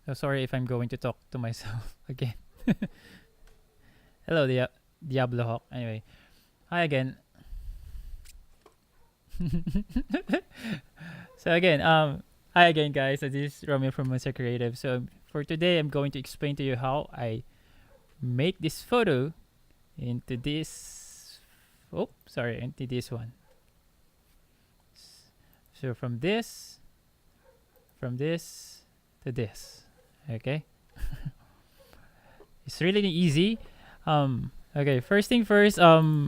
So sorry if I'm going to talk to myself again. Hello, Diablo Hawk. Anyway, hi again. So again, hi again, guys. So this is Romeo from Moonstruck Creative. So for today, I'm going to explain to you how I make this photo into this. Oh, sorry, into this one. So from this to this. Okay, it's really easy. Okay, first thing first. I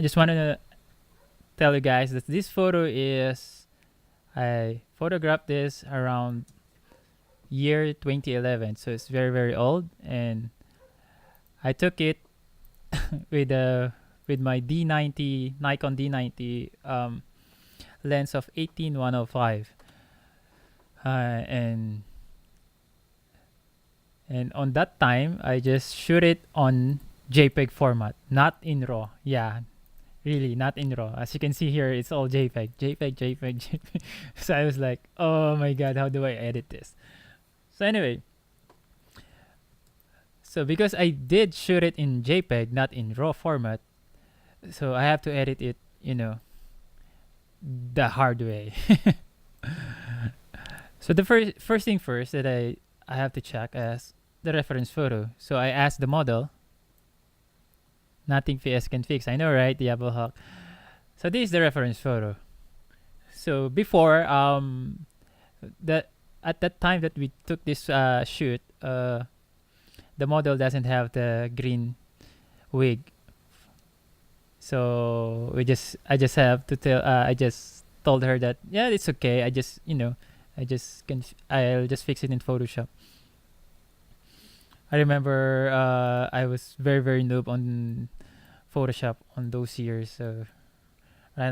just want to tell you guys that this photo is I photographed this around year 2011, so it's very old, and I took it with with my D90 Nikon D90 lens of 18105, and on that time I just shoot it on JPEG format, not in RAW. Yeah, really not in RAW. As you can see here, it's all JPEG. So I was like, oh my god, how do I edit this? So anyway, so because I did shoot it in JPEG, not in RAW format, so I have to edit it, the hard way. So the first thing first that I have to check is the reference photo. So I asked the model, nothing PS can fix. I know, right, Diablo Hawk? So this is the reference photo. So before that at that time that we took this shoot, the model doesn't have the green wig. So I just have to tell I just told her that yeah, it's okay. I just I'll just fix it in Photoshop. I remember I was very noob on Photoshop on those years. So right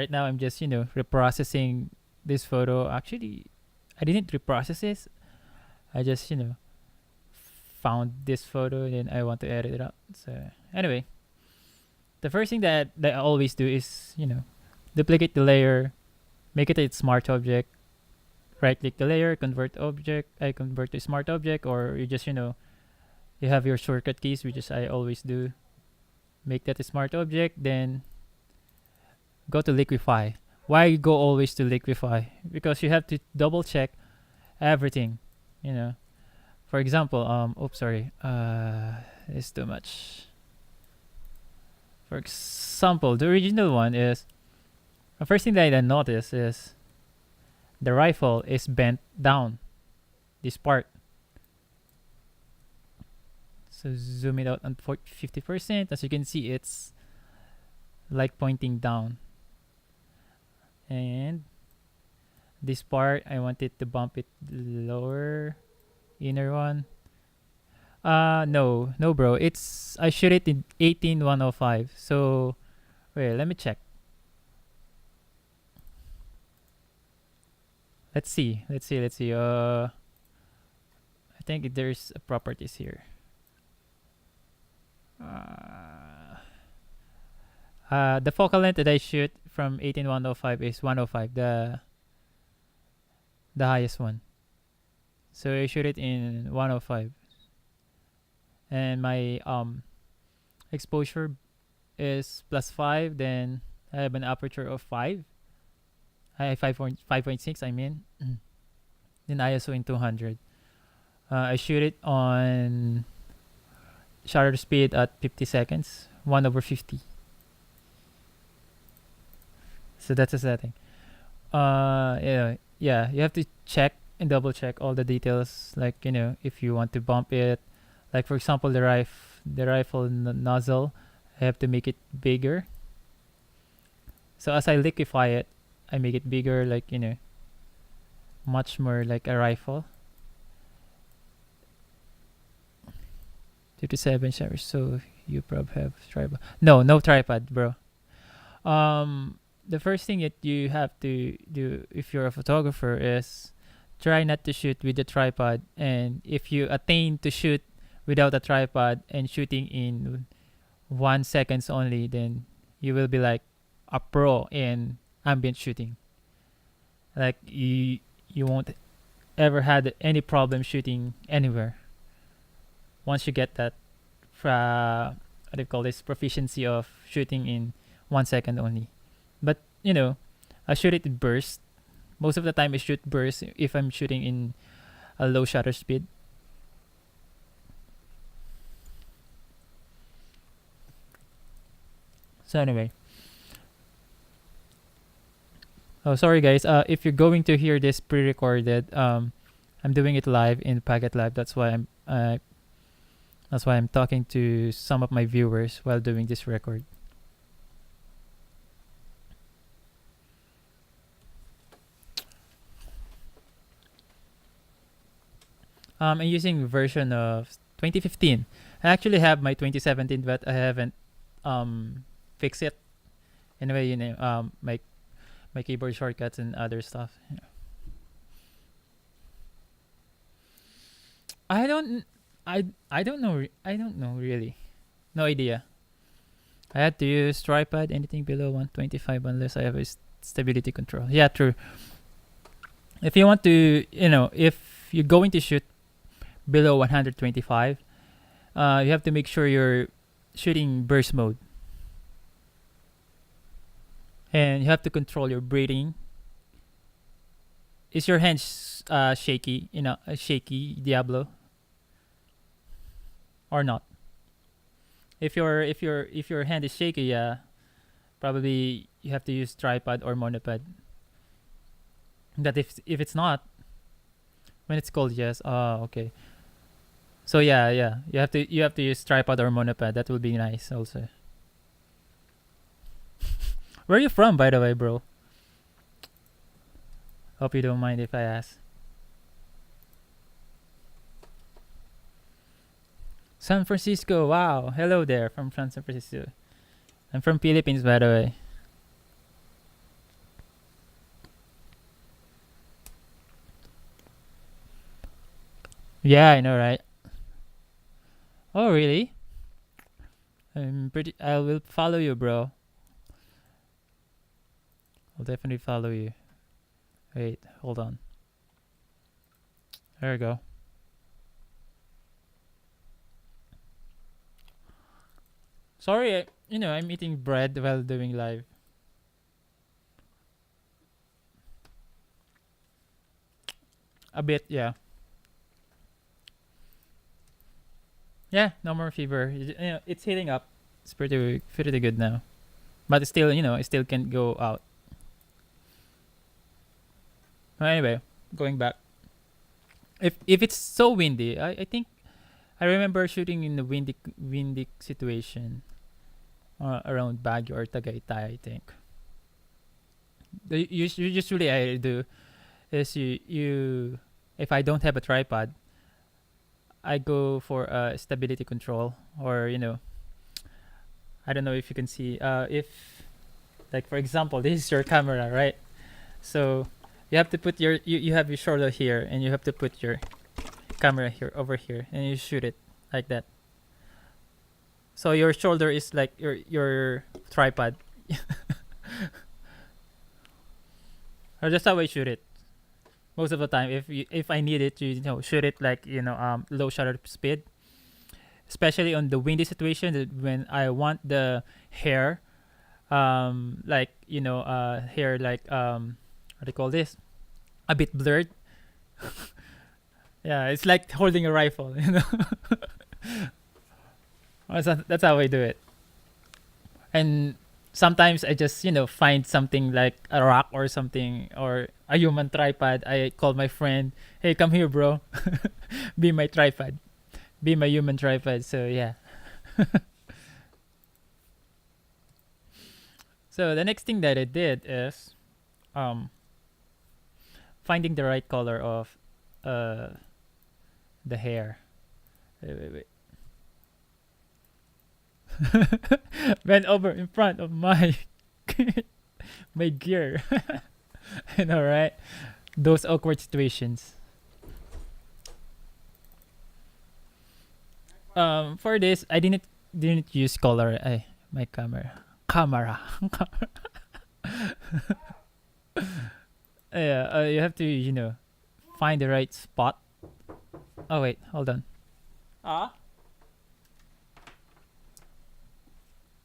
now I'm just reprocessing this photo. Actually, I didn't reprocess this. I just found this photo and then I want to edit it up. So anyway, the first thing that I always do is duplicate the layer, make it a smart object, right click the layer, convert object, I convert to smart object, or you just you have your shortcut keys, which is I always do. Make that a smart object, then go to liquify. Why you go always to liquify? Because you have to double check everything, you know. For example, oops, sorry, it's too much. For example, the original one is the first thing that I noticed is the rifle is bent down. This part. So zoom it out on 50%. As you can see, it's like pointing down. And this part, I wanted to bump it lower. Inner one. No, bro. I shoot it in 18105. So, wait, let me check. Let's see. I think there's properties here. The focal length that I shoot from 18105 is 105, the highest one. So I shoot it in 105, and my exposure is +5. Then I have an aperture of 5. I have 5.6. I mean, then ISO in 200. I shoot it on shutter speed at 50 seconds, 1/50. So that's a setting. Yeah, you have to check and double check all the details. Like if you want to bump it, like for example the rifle nozzle, I have to make it bigger. So as I liquefy it, I make it bigger, like much more like a rifle. 57 showers. So you probably have tripod. No tripod, bro. The first thing that you have to do if you're a photographer is try not to shoot with the tripod. And if you attain to shoot without a tripod and shooting in 1 seconds only, then you will be like a pro in ambient shooting. Like you won't ever had any problem shooting anywhere once you get that what do you call this, proficiency of shooting in 1 second only. But I shoot it in burst. Most of the time I shoot burst if I'm shooting in a low shutter speed. So anyway, oh sorry guys, if you're going to hear this pre-recorded, I'm doing it live in Packet Live. That's why I'm talking to some of my viewers while doing this record. I'm using version of 2015. I actually have my 2017, but I haven't fixed it. Anyway, my keyboard shortcuts and other stuff. I don't I don't know. I don't know really. No idea. I had to use tripod anything below 125 unless I have a stability control. Yeah, true. If you want to, if you're going to shoot below 125, you have to make sure you're shooting burst mode, and you have to control your breathing. Is your hand shaky? Shaky Diablo, or not? If your hand is shaky, yeah, probably you have to use tripod or monopod. But if it's not, when it's cold, yes. Oh, okay. So yeah, you have to use tripod or monopod. That would be nice also. Where are you from, by the way, bro? Hope you don't mind if I ask. San Francisco. Wow. Hello there from San Francisco. I'm from Philippines, by the way. Yeah, I know, right? Oh, really? I will follow you, bro. I'll definitely follow you. Wait, hold on. There we go. Sorry, I'm eating bread while doing live. A bit, yeah. Yeah, no more fever. It's healing up. It's pretty good now. But it's still, I still can't go out. Anyway, going back. If it's so windy, I think I remember shooting in the windy situation around Baguio or Tagaytay, I think. Usually I do is you if I don't have a tripod, I go for a stability control, or I don't know if you can see, if like for example this is your camera, right? So you have to put you have your shoulder here, and you have to put your camera here over here, and you shoot it like that. So your shoulder is like your tripod. Or just how I shoot it most of the time. If I need it to shoot it like low shutter speed, especially on the windy situation, when I want the hair like hair like what do you call this, a bit blurred. Yeah, it's like holding a rifle. That's how I do it. And sometimes I just find something like a rock or something, or a human tripod. I call my friend, hey, come here, bro. Be my tripod, be my human tripod. So yeah. So the next thing that I did is finding the right color of the hair. Wait. Bend over in front of my my gear. I know, right? Those awkward situations. For this, I didn't use color. My camera. Yeah, you have to find the right spot. Oh wait, hold on.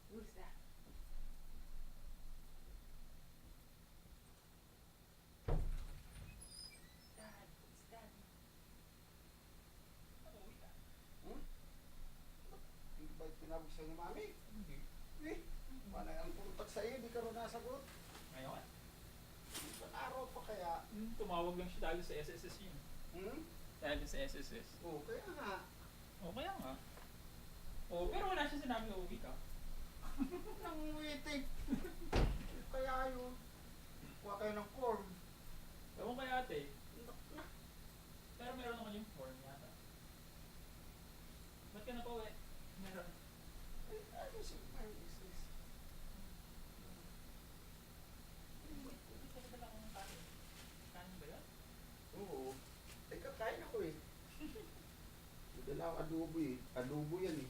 Who's that? Dad, it's Daddy. Uuwi ka? Hindi ba tinawag sa'yo ni Mami? Hindi. Eh, paano ang puntak sa'yo? Hindi ka rin nasagot. Ngayon? Isang araw pa kaya? Tumawag lang siya dahil sa SSS yun. Dahil sa SSS. Oo, kaya nga. O kaya nga. O pero wala siya sinabi na uuwi ka. Nanguwitik. Kaya yun. Kuha kayo ng form. Ewan kay ate. Pero meron ako yung form yata. Ba't ka na pa uwi? Meron. Ay, ano si my business? Hindi ko dala ko ng kanin. Kanin ba yun? Oo. Ay, kakain ako eh. Dala ako adobo eh. Adobo yan eh.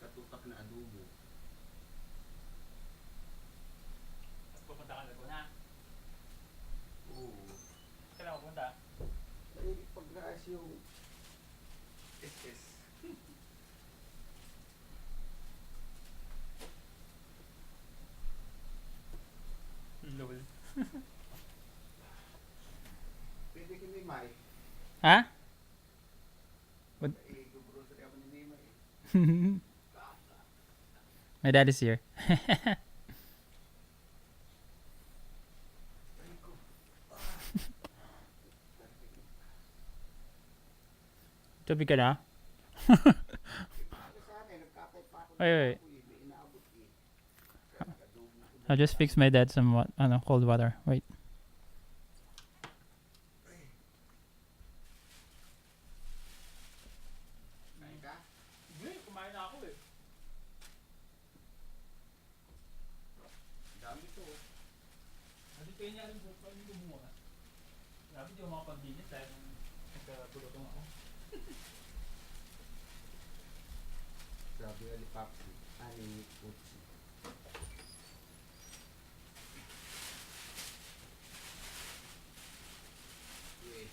Katutak na adobo. Tapos pupunta ka na na. Oo. Kailan pupunta? Ay, pag-naas yung SS. Lol. Pwede ka ni Mai. Ha? Eh, grocery ako ni Mai eh. My dad is here. Tubig ka na? Wait. I'll just fix my dad some cold water. Wait. Kain ka? Hindi, kumain na ako eh. Dami to. Kasi kaya niya alam kung paano yung gumawa. Grabe, di ako makapag-dinis dahil nagkatulotong ako. Sabi ni Papsi, ani Putsi. Yeah.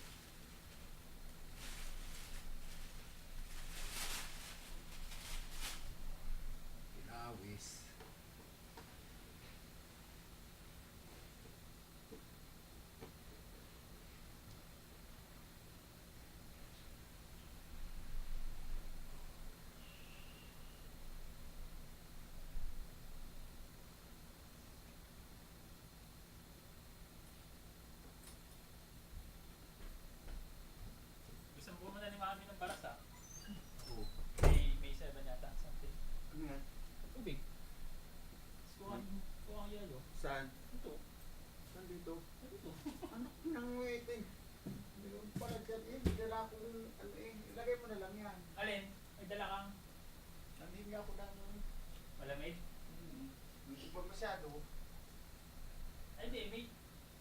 Pinawis. Gusto mo pumunta ni Mami ng Baras ah? Oh. May 7 yata, something. Ano yan? Tubig. Kuha ang yelo. Saan? Ito. Saan dito? Ito. Ano nang waiting? Meron pala dyan eh. Dala akong ano eh. Ilagay mo na lang yan. Alin? May dala kang Nandini ako ng malamig? hindi ba masyado? Ay hindi, may...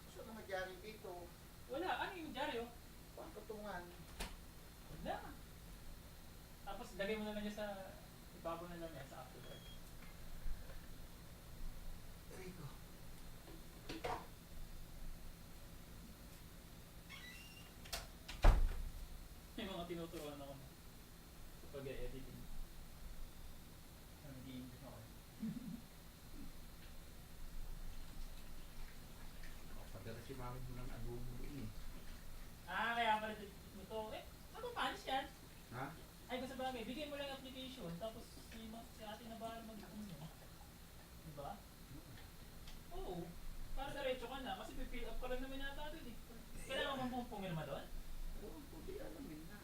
Gusto na magyari dito. Wala, ano yung dyaryo? Pangkatungan. Wala. Tapos lagay mo na lang niya sa... Ibabaw na lang niya sa afterwork. Rico. May mga tinuturuan ako sa pag-editing. Nag-i-English ako. Padala si Mami mo ng adobo doon eh. Kaya pala ito. Ano panis yan? Ha? Ay, basta ba bigyan mo lang yung application, tapos si ate na bahala mag-ano. Diba? Oo. Para diretso ka na, kasi pipill up ka lang naman yata doon eh. Kailangan mo pumirma doon? Oo, hindi alamin na.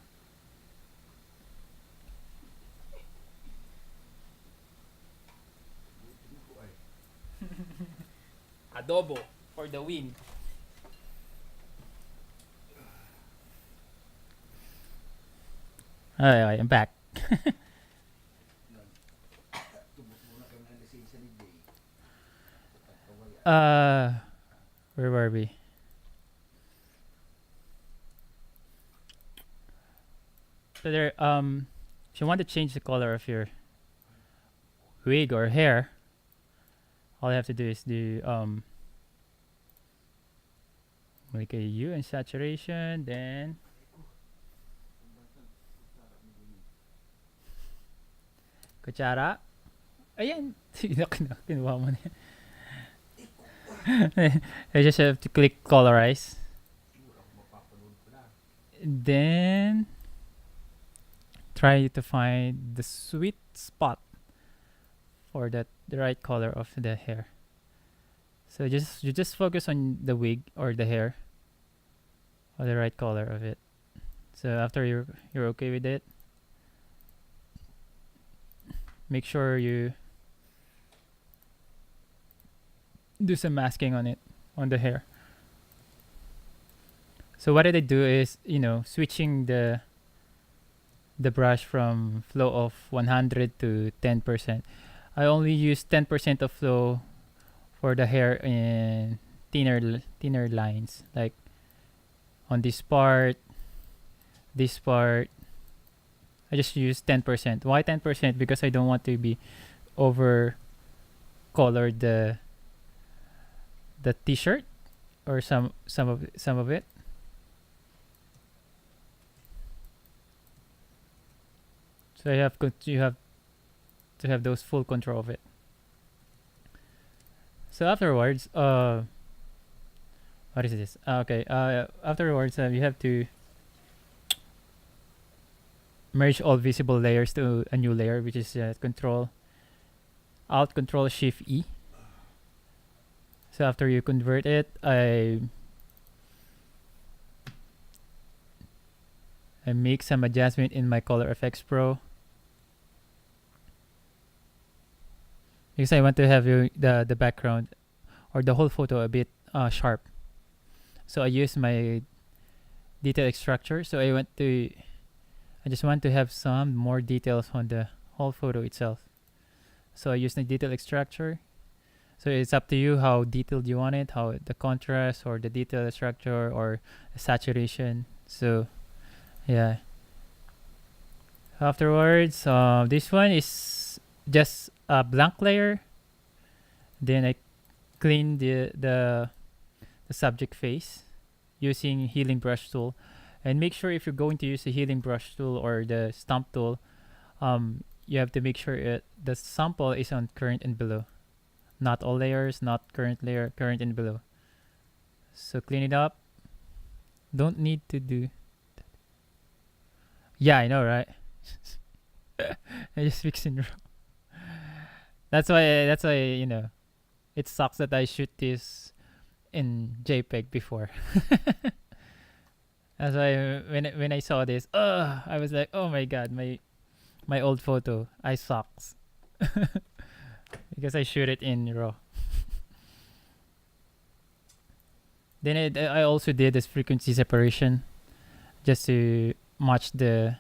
Buti ko ay. Adobo for the win. Okay, I'm back. Tubos muna kami ng lisensya ni Jay. Where were we? So there, if you want to change the color of your wig or hair, all you have to do is do Make a hue and saturation, then kutsara. Ayan. Kinuha mo na. I just have to click colorize. Then try to find the sweet spot for the right color of the hair. So you just focus on the wig or the hair or the right color of it. So after you're okay with it, make sure you do some masking on it, on the hair. So what I do is, switching the brush from flow of 100 to 10%. I only use 10% of flow for the hair in thinner lines, like on this part. I just use 10%. Why 10%? Because I don't want to be over colored the t-shirt or some of it. So you have to have those full control of it. So afterwards, what is this? Okay. Afterwards, you have to merge all visible layers to a new layer, which is Alt Control Shift E. So after you convert it, I make some adjustment in my Color Effects Pro, because I want to have the background or the whole photo a bit sharp. So I use my detail extractor. So I just want to have some more details on the whole photo itself. So I use the detail extractor. So it's up to you how detailed you want it, how the contrast or the detail extractor or saturation. So yeah. Afterwards, this one is just a blank layer. Then I clean the subject face using healing brush tool, and make sure if you're going to use the healing brush tool or the stump tool, you have to make sure the sample is on current and below, not all layers, not current layer, current and below. So clean it up. Don't need to do. Yeah, I know, right? I just fix it wrong. That's why it sucks that I shoot this in JPEG before. That's why when I saw this, I was like, oh my god, my old photo, I sucks. Because I shoot it in RAW. Then I also did this frequency separation just to match the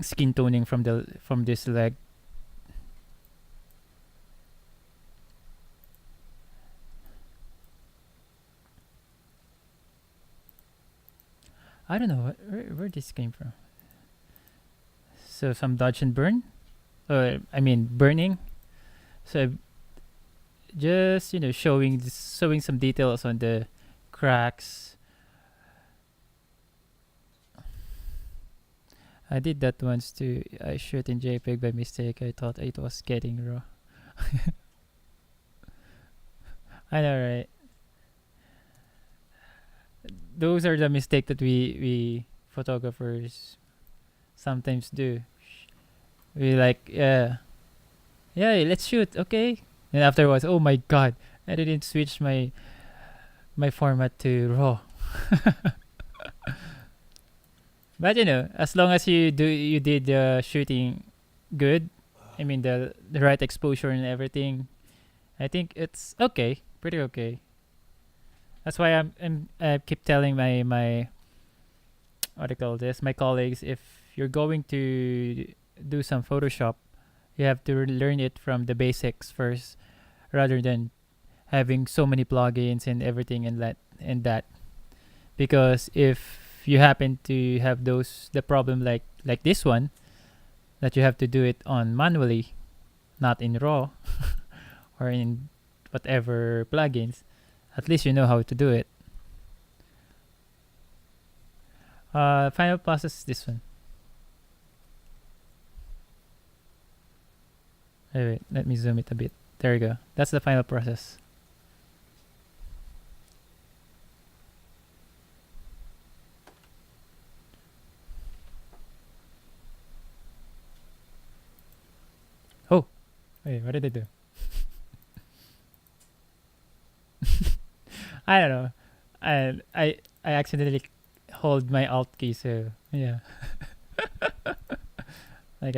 skin toning from this leg. I don't know where this came from. So some dodge and burn, burning. So just showing some details on the cracks. I did that once too. I shot in JPEG by mistake. I thought it was getting RAW. I know, right? Those are the mistakes that we photographers sometimes do. We like, yeah, let's shoot, okay. And afterwards, oh my god, I didn't switch my format to RAW. But as long as you did the shooting good, the right exposure and everything, I think it's okay, pretty okay. That's why I keep telling my what do you call this, my colleagues, if you're going to do some Photoshop, you have to learn it from the basics first, rather than having so many plugins and everything and that. Because if you happen to have the problem like this one, that you have to do it on manually, not in RAW or in whatever plugins, at least you know how to do it. Final process is this one. Wait, let me zoom it a bit. There you go. That's the final process. Oh, wait, what did I do? I don't know. I accidentally hold my alt key, so yeah. Like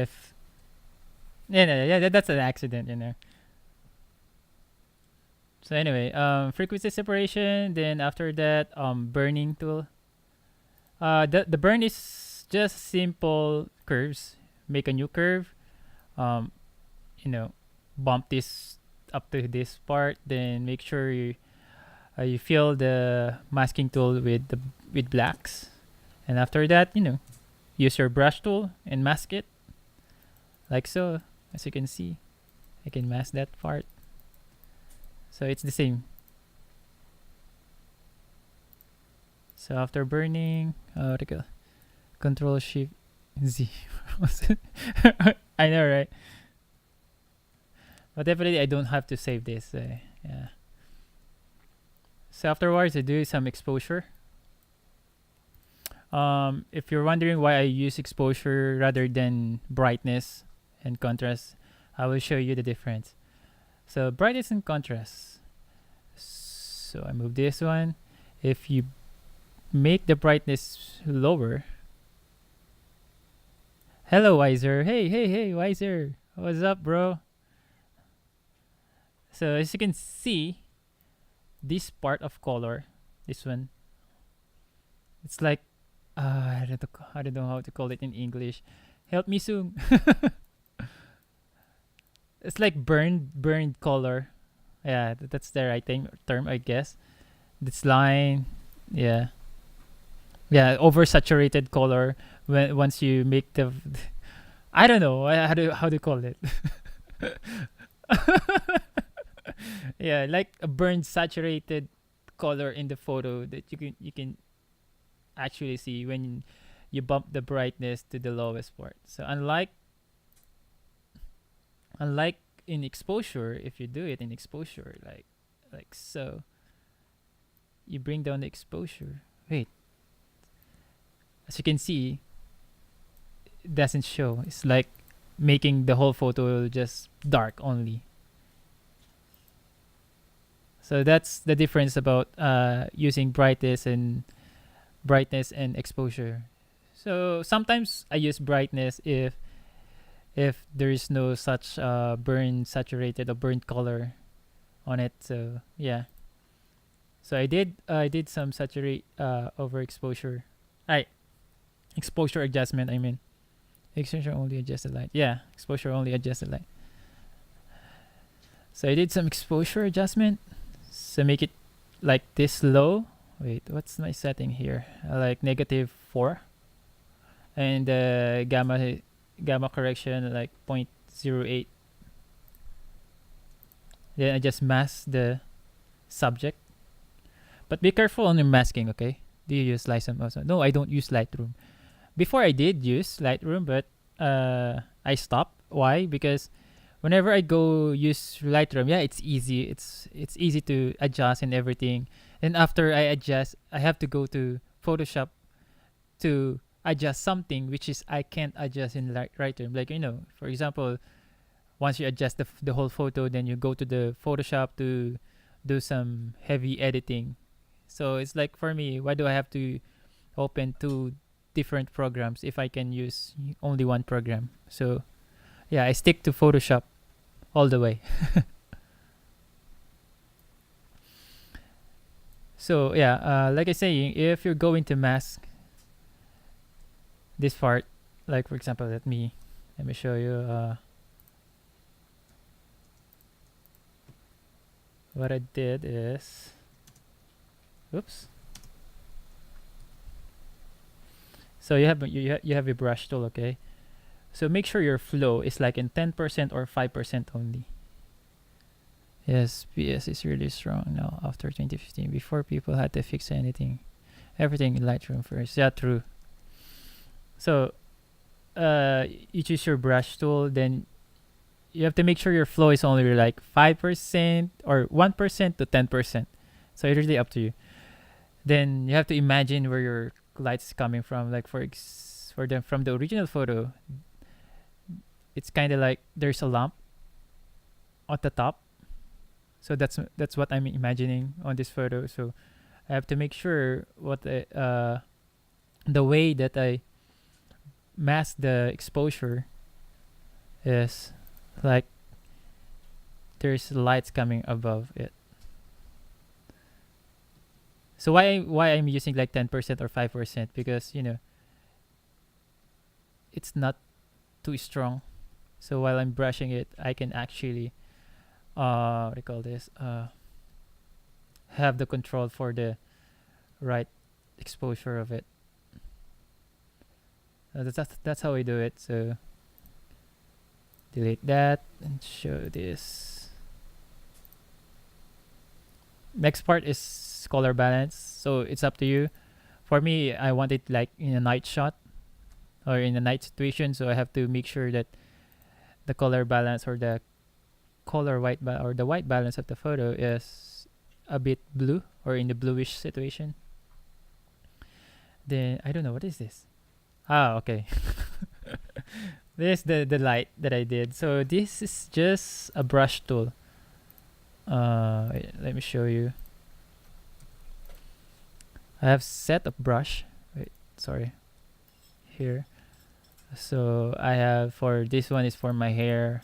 yeah, no, yeah, that's an accident, you know. So anyway, frequency separation. Then after that, burning tool. The burn is just simple curves. Make a new curve. Um, you know, bump this up to this part. Then make sure you fill the masking tool with blacks. And after that, use your brush tool and mask it like so. As you can see, I can mask that part. So it's the same. So after burning, what do you call? Control Shift Z. I know, right? But definitely, I don't have to save this. Yeah. So afterwards, I do some exposure. If you're wondering why I use exposure rather than brightness and contrast, I will show you the difference. So brightness and contrast. So I move this one. If you make the brightness lower. Hello, Wiser. Hey, Wiser. What's up, bro? So as you can see, this part of color, this one, it's like, I don't know how to call it in English. Help me soon. It's like burned color. Yeah, that's the right term, I guess. This line, yeah, oversaturated color. When once you make the, I don't know how to call it. Yeah, like a burned saturated color in the photo that you can actually see when you bump the brightness to the lowest part. So unlike in exposure, if you do it in exposure like so, you bring down the exposure. Wait, as you can see, it doesn't show. It's like making the whole photo just dark only. So that's the difference about using brightness and exposure. So sometimes I use brightness if there is no such burn saturated or burnt color on it. So yeah. So I did some saturate overexposure. I exposure adjustment. I mean, exposure only adjust the light. Yeah, exposure only adjust the light. So I did some exposure adjustment. So make it like this low. Wait, what's my setting here? Like -4, and gamma correction like 0.08. Then I just mask the subject. But be careful on your masking, okay? Do you use Lightroom also? No, I don't use Lightroom. Before I did use Lightroom, but I stopped. Why? Because whenever I go use Lightroom, yeah, it's easy. It's easy to adjust and everything. And after I adjust, I have to go to Photoshop to adjust something which is I can't adjust in Lightroom. Like for example, once you adjust the whole photo, then you go to the Photoshop to do some heavy editing. So it's like for me, why do I have to open two different programs if I can use only one program? So yeah, I stick to Photoshop all the way. So yeah, like I saying, if you're going to mask this part, like for example, let me show you what I did is, oops. So you have a brush tool, okay? So make sure your flow is like in 10% or 5% only. Yes, PS is really strong now after 2015. Before people had to fix everything in Lightroom first. Yeah, true. So you choose your brush tool, then you have to make sure your flow is only like 5% or 1% to 10%. So it's really up to you. Then you have to imagine where your light is coming from. Like for the from the original photo, it's kind of like there's a lamp at the top. So that's what I'm imagining on this photo. So I have to make sure the way that I mask the exposure is like there's lights coming above it. So why I'm using like 10% or 5%, because it's not too strong. So while I'm brushing it, I can actually what do you call this? Have the control for the right exposure of it. That's how I do it. So delete that and show this. Next part is color balance. So it's up to you. For me, I want it like in a night shot or in a night situation. So I have to make sure that the color balance or the or the white balance of the photo is a bit blue or in the bluish situation. Then I don't know, what is this. Okay. This is the light that I did. So this is just a brush tool. Wait, let me show you. I have set of brush. Wait, sorry. Here. So I have, for this one is for my hair,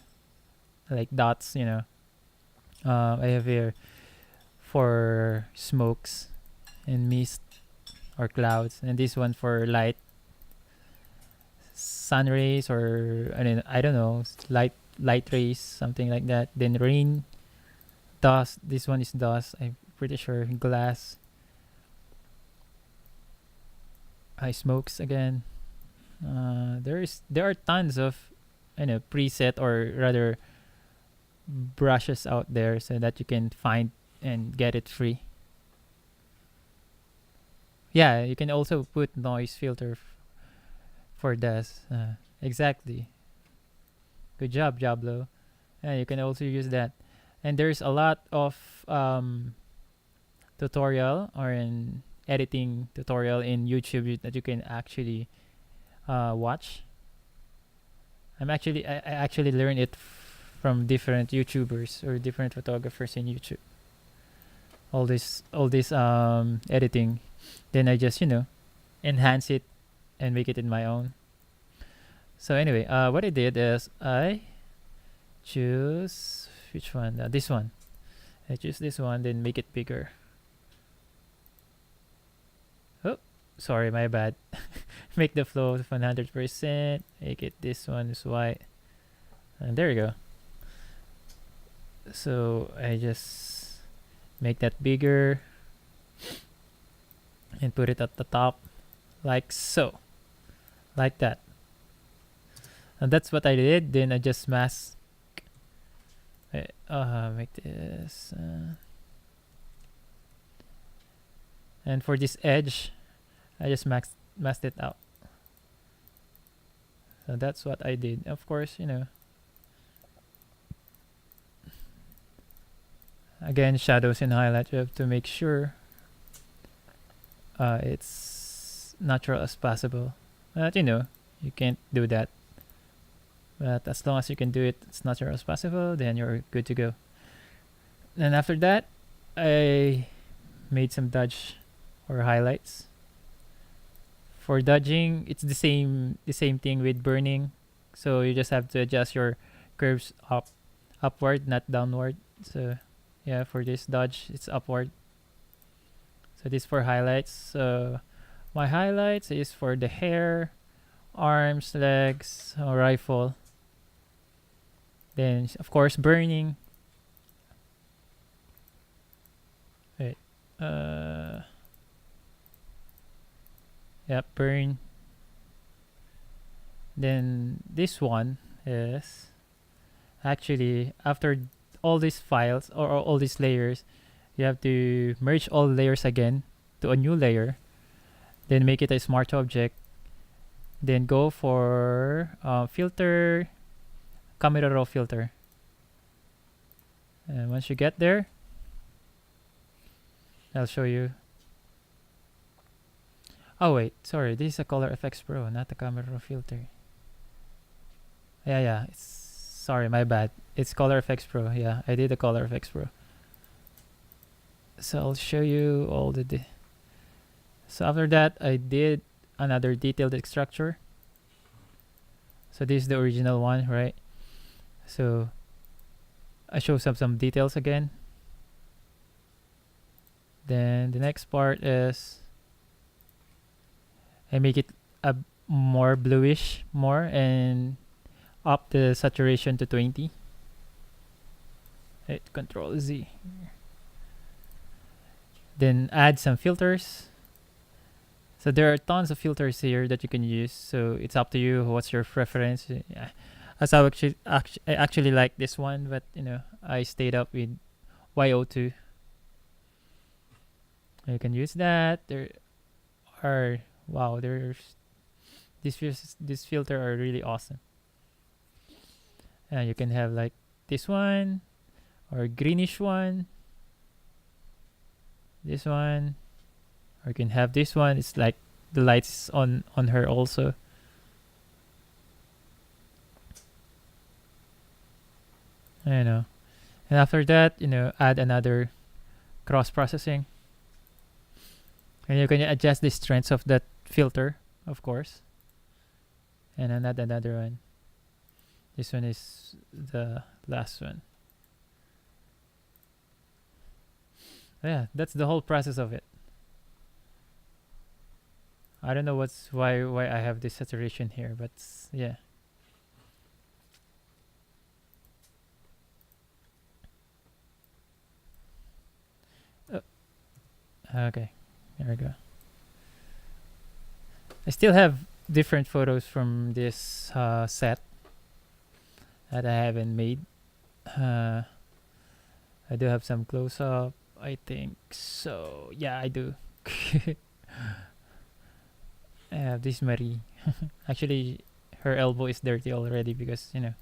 like dots. I have here for smokes and mist or clouds, and this one for light, sun rays, or I don't know, light rays, something like that. Then rain, dust. This one is dust, I'm pretty sure. Glass, smokes again. There are tons of preset, or rather brushes out there, so that you can find and get it free. Yeah, you can also put noise filter for this. Exactly. Good job, Jablo. Yeah, you can also use that. And there's a lot of tutorial or in editing tutorial in YouTube that you can actually watch. I actually learned it from different YouTubers or different photographers in YouTube. All this editing, then I just enhance it and make it in my own. So anyway, what I did is I choose which one? This one. I choose this one, then make it bigger. Oh, sorry, my bad. Make the flow 100%. Make it this one is white, and there you go. So I just make that bigger and put it at the top, like so, like that. And that's what I did. Then I just mask. Make this. And for this edge, I just masked it out. So that's what I did. Of course, again, shadows and highlights, you have to make sure it's natural as possible. But you can't do that. But as long as you can do it, it's natural as possible, then you're good to go. And after that, I made some dodge or highlights. For dodging, it's the same thing with burning. So you just have to adjust your curves upward, not downward. So yeah, for this dodge, it's upward. So this for highlights. So my highlights is for the hair, arms, legs, rifle. Then of course burning. Wait. Yep, burn. Then this one is actually after all these files or all these layers, you have to merge all layers again to a new layer, then make it a smart object, Then go for filter, camera raw filter. And once you get there, I'll show you. Oh wait, sorry, this is a Color FX Pro, not the camera raw filter. Yeah, it's, sorry, my bad. It's Color FX Pro. Yeah, I did the Color FX Pro. So I'll show you all the. So after that, I did another detailed extractor. So this is the original one, right? So I show some details again. Then the next part is I make it a more bluish, more, and up the saturation to 20. Hit Control Z. Then add some filters. So there are tons of filters here that you can use. So it's up to you. What's your preference? Yeah. As I actually like this one, but you know, I stayed up with YO2. You can use that. There are, wow, there's this filter are really awesome. And you can have like this one or greenish one. This one, or you can have this one. It's like the lights on her also. I know. And after that, you know, add another cross processing. And you can adjust the strengths of that filter, of course. And then add another one. This one is the last one. Yeah, that's the whole process of it. I don't know why I have this saturation here, but yeah. Okay, there we go. I still have different photos from this set that I haven't made. I do have some close up, I think. So yeah, I do. I have this Marie. Actually, her elbow is dirty already because, you know,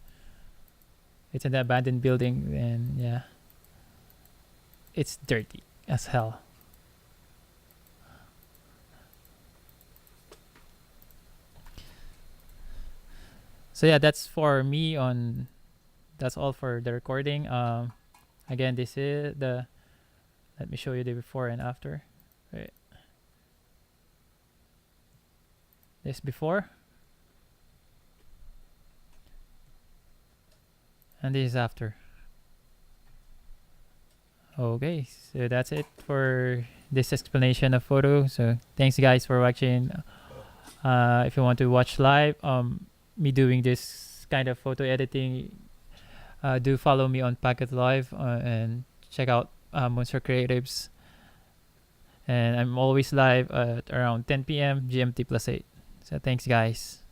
it's an abandoned building and yeah, it's dirty as hell. So yeah, that's for me on. That's all for the recording. Again, this is the. Let me show you the before and after. Right. This before. And this is after. Okay, so that's it for this explanation of photo. So thanks guys for watching. If you want to watch live, me doing this kind of photo editing, do follow me on Packet Live and check out Moonstruck Creatives. And I'm always live at around 10 p.m. GMT +8. So thanks guys.